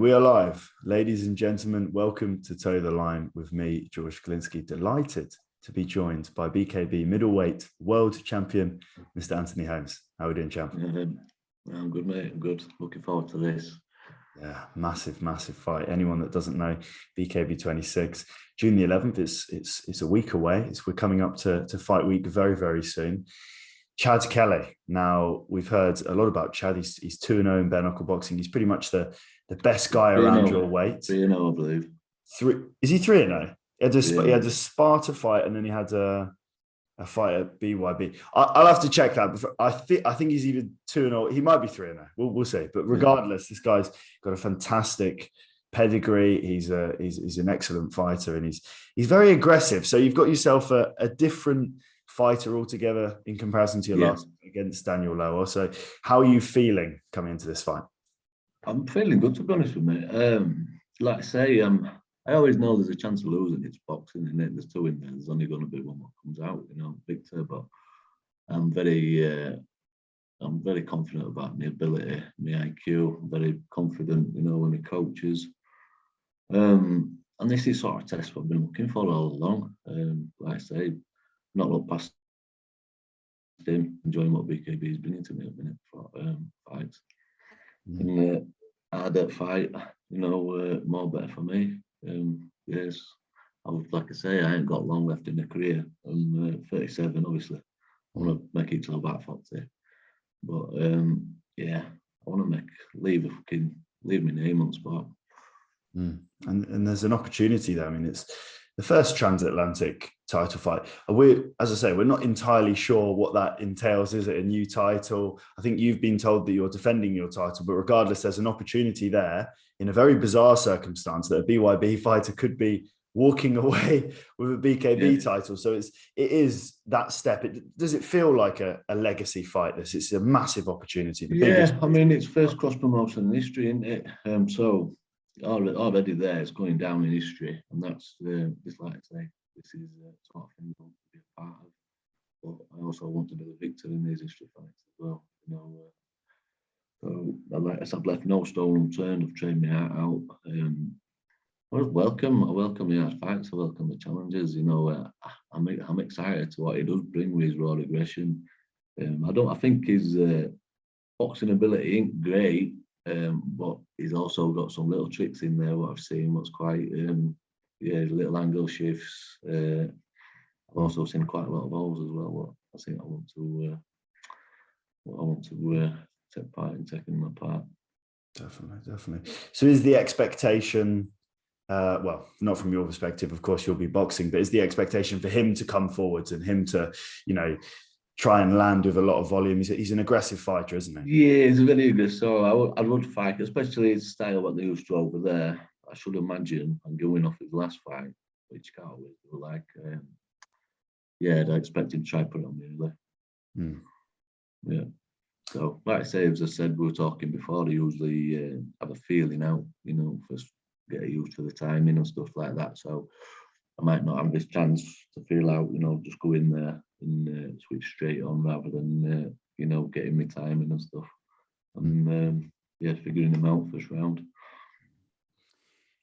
We are live. Ladies and gentlemen, welcome to Toe the Line with me, George Glinski. Delighted to be joined by BKB middleweight world champion, Mr. Anthony Holmes. How are we doing, champ? I'm good, mate. I'm good. Looking forward to this. Yeah, massive fight. Anyone that doesn't know, BKB 26, June the 11th, it's a week away. We're coming up to fight week very soon. Chad Kelly. Now, we've heard a lot about Chad. He's 2-0 in bare knuckle boxing. He's pretty much the best guy around your weight. 3-0, I believe. Is he 3-0? He had a Sparta fight, and then he had a fight at BYB. I'll have to check that. I think he's either 2-0. He might be 3-0. We'll see. But regardless, this guy's got a fantastic pedigree. He's an excellent fighter, and he's very aggressive. So you've got yourself a different fighter altogether in comparison to your last against Daniel Lower. So how are you feeling coming into this fight? I'm feeling good, to be honest with me. Like I say, I always know there's a chance of losing. It's boxing, and there's two in there. There's only going to be one that comes out, Victor. But I'm very confident about my ability, my IQ. I'm very confident, with my coaches. And this is sort of test what I've been looking for all along. Like I say, not look past him, enjoying what BKB is bringing to me at the minute for fights. And harder fight, more better for me. Yes, like I say, I ain't got long left in the career. I'm 37, obviously. I want to make it till about 40. But I want to leave my name on spot. And there's an opportunity there. I mean, it's the first transatlantic title fight. As I say, we're not entirely sure what that entails. Is it a new title? I think you've been told that you're defending your title, but regardless, there's an opportunity there in a very bizarre circumstance that a BYB fighter could be walking away with a BKB title. So it is that step. Does it feel like a legacy fight? It's a massive opportunity. I mean, it's first cross promotion in history, isn't it? So already there, it's going down in history, and that's just like I say, this is sort of thing I want to be a part of. But I also want to be the victor in these history fights as well. So like I said, I've left no stone unturned. I've trained my heart out. I welcome the hard fights. I welcome the challenges. I'm excited to what he does bring with his raw aggression. I think his boxing ability ain't great. But he's also got some little tricks in there. What I've seen, what's quite, little angle shifts. I've also seen quite a lot of holes as well. What I think I want to take part in taking them apart. Definitely. So, is the expectation? Well, not from your perspective, of course, you'll be boxing, but is the expectation for him to come forwards and him to, try and land with a lot of volume? He's an aggressive fighter, isn't he? Yeah, he's very aggressive. So I would fight, especially his style, what they used to over there. I should imagine, and going off his last fight, which Carl was like, I'd expect him to try put it on me early. Yeah. So, like I say, as I said, we were talking before, they usually have a feeling out, first get used to the timing and stuff like that. So I might not have this chance to feel out, just go in there and switch straight on rather than, getting me timing and stuff. And, figuring them out first round.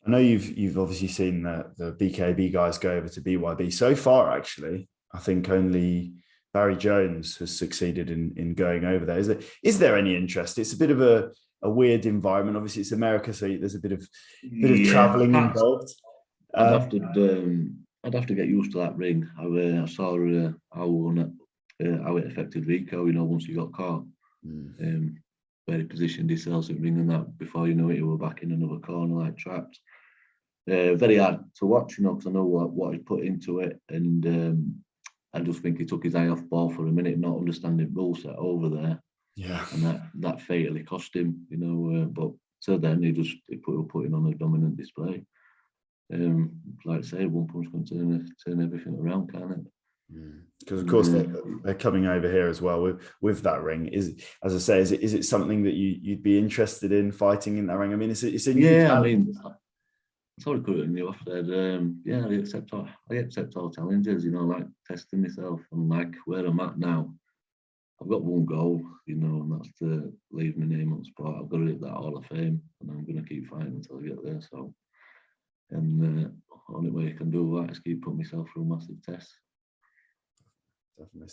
I know you've obviously seen the BKB guys go over to BYB. So far, actually, I think only Barry Jones has succeeded in going over there. Is there any interest? It's a bit of a weird environment. Obviously, it's America, so there's a bit of traveling involved. I'd have to get used to that ring. I saw how it affected Rico. Once he got caught, where he positioned himself in ring and that. Before you know it, he were back in another corner like trapped. Very hard to watch, because I know what he put into it, and I just think he took his eye off ball for a minute, not understanding rule set over there. Yeah, and that fatally cost him. But so then he putting on a dominant display. Like I say, one punch can turn everything around, can't it? Because of course they're coming over here as well with that ring. As I say, is it something that you'd be interested in fighting in that ring? I mean, it's a new challenge. I mean, sorry, cutting you off there. I accept all challenges. Like testing myself and like where I'm at now. I've got one goal, you know, and that's to leave my name on the spot. I've got to hit that Hall of Fame, and I'm going to keep fighting until I get there. So, and only way I can do that is keep putting myself through massive tests. Definitely.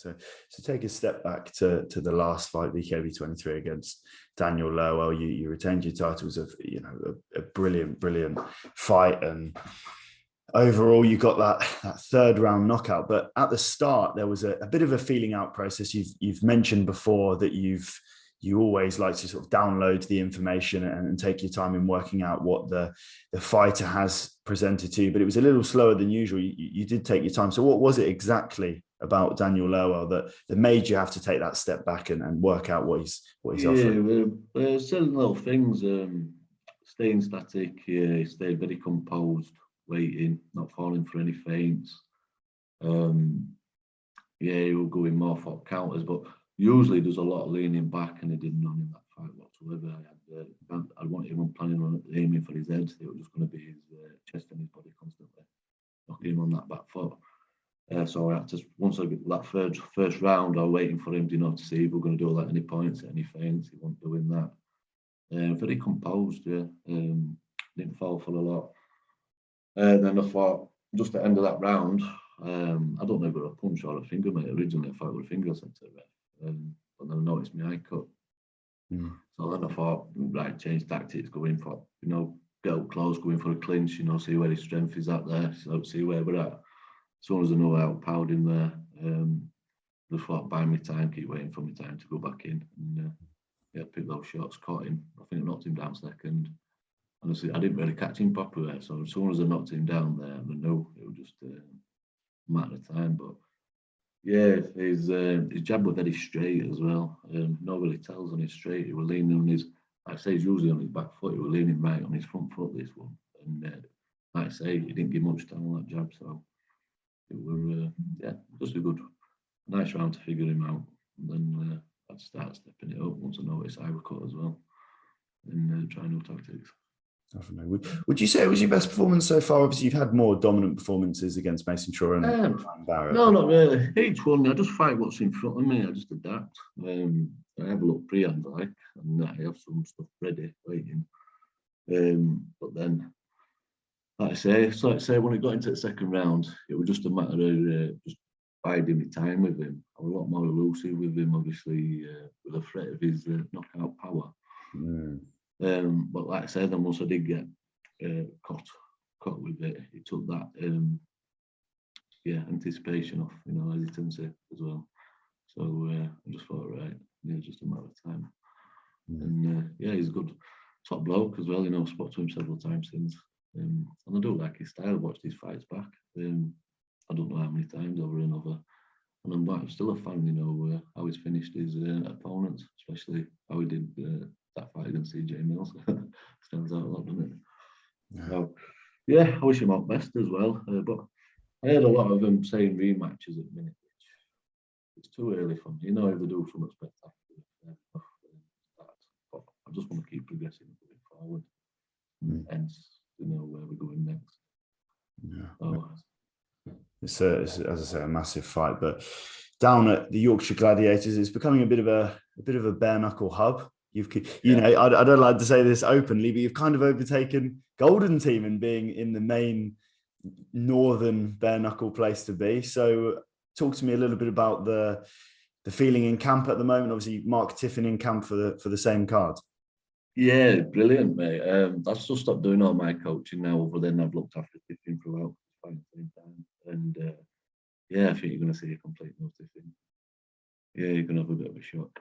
So take a step back to the last fight, BKB 23 against Daniel Lowell. You retained your titles of, you know, a brilliant fight, and overall you got that third round knockout. But at the start there was a bit of a feeling out process. You've mentioned before that you always like to sort of download the information and take your time in working out what the fighter has presented to you, but it was a little slower than usual. You did take your time. So what was it exactly about Daniel Lowell that made you have to take that step back and work out what he's offering? Certain little things, staying static, stay very composed, waiting, not falling for any feints. He will go in more for counters, but usually there's a lot of leaning back, and he did none in that fight whatsoever. I wanted him planning on aiming for his head. It was just going to be his chest and his body constantly, knocking him on that back foot. So I had to, once I get that first round, I was waiting for him, to see if we're going to do any points, any feints. He wasn't doing that. Very composed, didn't fall for a lot. Then I thought, just at the end of that round, I don't know if it was a punch or a finger, mate. Originally I thought it was a finger, I said to the ref. But then I noticed my eye cut. So then I thought, right, change tactics, go in for, get up close, go in for a clinch, see where his strength is at there, so see where we're at. As soon as I know I outpowered him there, just thought, buy me time, keep waiting for my time to go back in. And pick those shots, caught him. I think I knocked him down second. Honestly, I didn't really catch him properly there, so as soon as I knocked him down there, I knew it was just a matter of time. But his jab was very straight as well. Nobody tells on his straight. He was leaning on his, like I say, he's usually on his back foot. He was leaning right on his front foot, this one. And like I say, he didn't give much time on that jab, so it was just a nice round to figure him out. And then I'd start stepping it up once I noticed I was cut as well, and try new tactics. Definitely. Would you say it was your best performance so far? Obviously, you've had more dominant performances against Mason Shaw and Barrett. No, not really. Each one, I just fight what's in front of me. I just adapt. I have a look pre-hand, and I have some stuff ready, waiting. But then, like I say, when it got into the second round, it was just a matter of just biding my time with him. I was a lot more elusive with him, obviously, with the threat of his knockout power. But like I said, then once I did get caught with it, it took that anticipation off, hesitancy as well. So I just thought, right, just a matter of time. And he's a good top bloke as well. I've spoken to him several times since, and I do like his style. Watched his fights back. I don't know how many times over and over. And I'm still a fan, how he's finished his opponents, especially how he did that fight against CJ Mills. Stands out a lot, doesn't it? So, I wish him all best as well. But I heard a lot of them saying rematches at the minute, which it's too early for me. If they do something spectacular, but I just want to keep progressing going forward. Hence, where we're going next. It's as I say, a massive fight, but down at the Yorkshire Gladiators, it's becoming a bit of a bare knuckle hub. I don't like to say this openly, but you've kind of overtaken Golden Team in being in the main northern bare knuckle place to be. So talk to me a little bit about the feeling in camp at the moment. Obviously, Mark Tiffin in camp for the same card. Yeah, brilliant, mate. I've just stopped doing all my coaching now, other than I've looked after Tiffin throughout the same time. And I think you're going to see a complete no Tiffin. You're going to have a bit of a shock.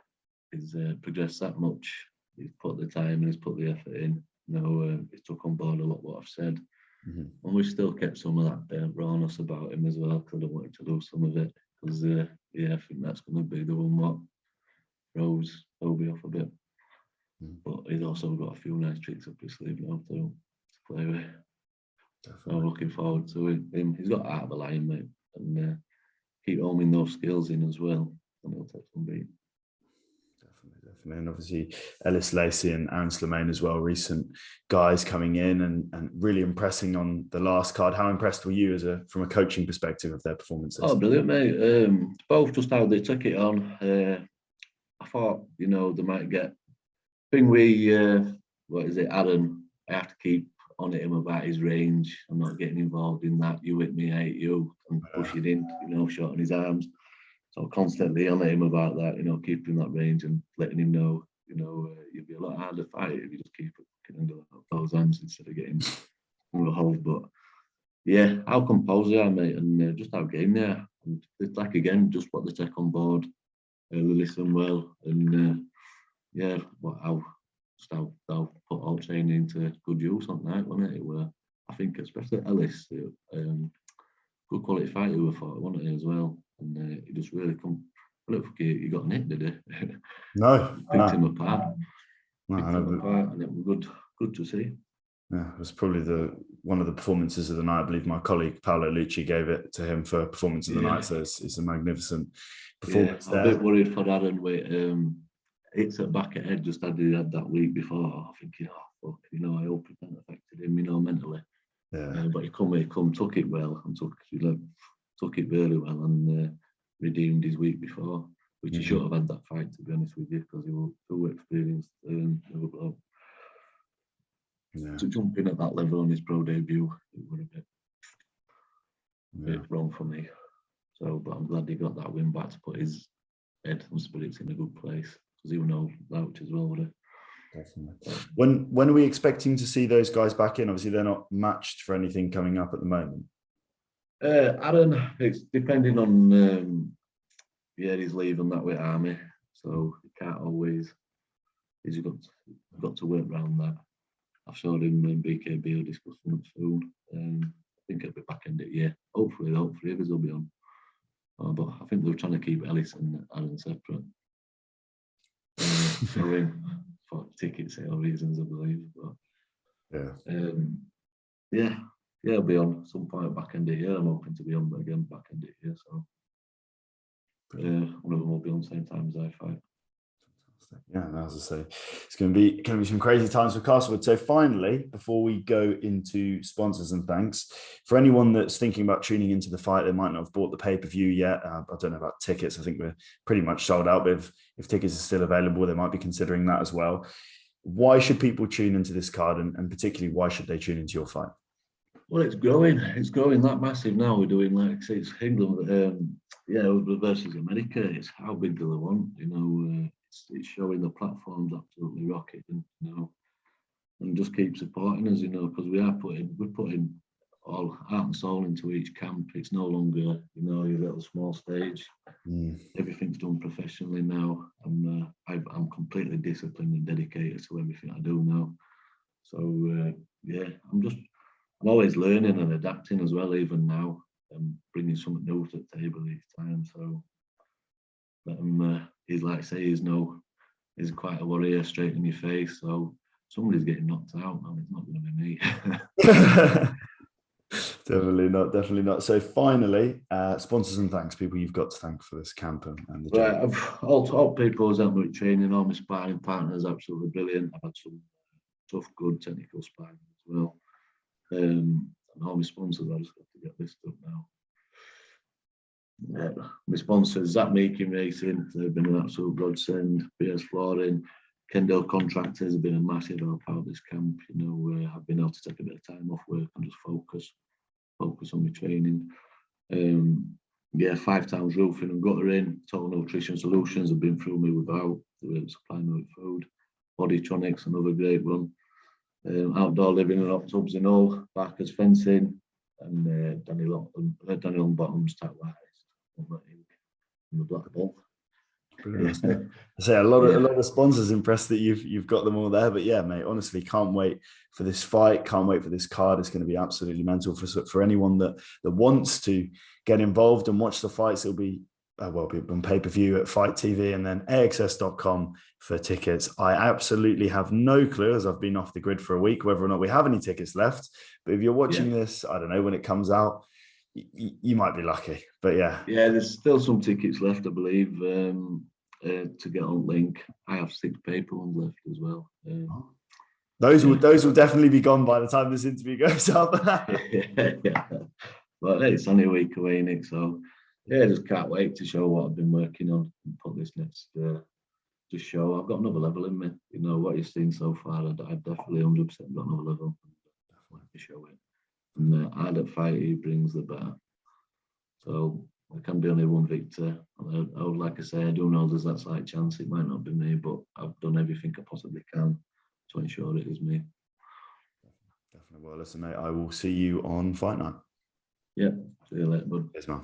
He's progressed that much. He's put the time and he's put the effort in. He's took on board a lot of what I've said. And we've still kept some of that rawness about him as well, because I don't want him to lose some of it. Because, I think that's going to be the one what throws Obi off a bit. But he's also got a few nice tricks up his sleeve now to play with. So I'm looking forward to him. He's got out of the line, mate. And keep homing those skills in as well. And he'll take some beat. Definitely. And obviously Ellis Lacey and Aaron Slemaine as well, recent guys coming in and really impressing on the last card. How impressed were you from a coaching perspective of their performances? Oh, brilliant, mate. Both just how they took it on. thought, you know, they might get thing we what is it, Aaron? I have to keep on at him about his range. I'm not getting involved in that. You hit me, I hit you, and pushing in, you know, short on his arms. So constantly on at him about that, you know, keeping that range and letting him know, you know, you'd be a lot harder to fight if you just keep it under those hands instead of getting hold. But yeah, how composed they are, mate, and just how game they are. And it's like again, just what they take on board. They listen well, and yeah, how they'll put all training into good use on night, wasn't it? Where I think, especially Ellis, good quality fighter we fought, wasn't he, as well? And he just really come. I don't think he got nicked, did he? No, picked him apart. No, picked him apart, and it was good to see. Yeah, it was probably one of the performances of the night. I believe my colleague Paolo Lucci gave it to him for performance of the night. So it's a magnificent performance. I'm a bit worried for Aaron with it's at back of head just as he had that week before. I'm thinking, oh fuck, you know, I hope it hasn't affected him, you know, mentally. Yeah. But he took it well, and took it really well, and redeemed his week before, which he should have had that fight, to be honest with you, because he was too experienced. To jump in at that level on his pro debut, it would have been a bit wrong for me. So, but I'm glad he got that win back to put his head and spirits in a good place, because he will know Louch as well, would he? Definitely. When are we expecting to see those guys back in? Obviously, they're not matched for anything coming up at the moment. Aaron, it's depending on his leave and that with Army, so he can't always. He's got to work around that. I've showed him when BKB will discuss something soon. I think it'll be back end of the year. Hopefully, all three of us will be on. But I think they're trying to keep Ellis and Aaron separate. For ticket sale reasons, I believe. But I'll be on some point back end of the year. I'm hoping to be on again back end of the year. So one of them will be on the same time as I fight. Yeah, as I say, it's going to be some crazy times for Castlewood. So finally, before we go into sponsors and thanks, for anyone that's thinking about tuning into the fight, they might not have bought the pay-per-view yet. I don't know about tickets. I think we're pretty much sold out, but if tickets are still available, they might be considering that as well. Why should people tune into this card, and particularly why should they tune into your fight? Well, it's growing. It's growing that massive now. We're doing, like, say, it's England, versus America. It's how big do they want, you know? It's showing the platforms absolutely rocketing, you know, and just keep supporting us, you know, because we're putting all heart and soul into each camp. It's no longer, you know, your little small stage. Everything's done professionally now. I'm completely disciplined and dedicated to everything I do now. So I'm always learning and adapting as well, even now, and bringing something new to the table each time. So he's like say he's quite a warrior, straight in your face. So somebody's getting knocked out, man. It's not going to be me. Definitely not. So finally, sponsors and thanks, people you've got to thank for this camp and the right. All people who's helped me with training, all my sparring partners, absolutely brilliant. I've had some tough, good technical sparring as well. And all my sponsors, I just have to get this up now. My sponsors, Zach Meekin Racing, they've been an absolute godsend. BS Flooring, Kendall Contractors have been a massive help out this camp. You know, I've been able to take a bit of time off work and just focus on my training. 5 Towns Roofing and Guttering, Total Nutrition Solutions have been through me without. They supplying me with food. Bodytronics, another great one. Outdoor Living and Hot Tubs in all. Barker's Fencing, and Daniel Bottoms Tattoo in the Black Ball. I say a lot of sponsors. Impressed that you've got them all there. But yeah, mate, honestly, can't wait for this fight. Can't wait for this card. It's going to be absolutely mental for anyone that wants to get involved and watch the fights. It'll be on pay-per-view at Fight TV and then AXS.com for tickets. I absolutely have no clue, as I've been off the grid for a week, whether or not we have any tickets left. But if you're watching this, I don't know when it comes out. You might be lucky, but yeah. Yeah, there's still some tickets left, I believe, to get on link. I have 6 paper ones left as well. Those will definitely be gone by the time this interview goes up. Yeah. But it's only a week away, Nick. So yeah, just can't wait to show what I've been working on and put this next just show I've got another level in me. You know what you've seen so far, I've definitely 100% got another level. I want to show it. And the harder fight he brings, the better. So there can be only one victor. Like I say, I do know there's that slight chance it might not be me, but I've done everything I possibly can to ensure it is me. Definitely. Well, listen, mate, I will see you on fight night. Yeah, see you later, bud. Cheers, man.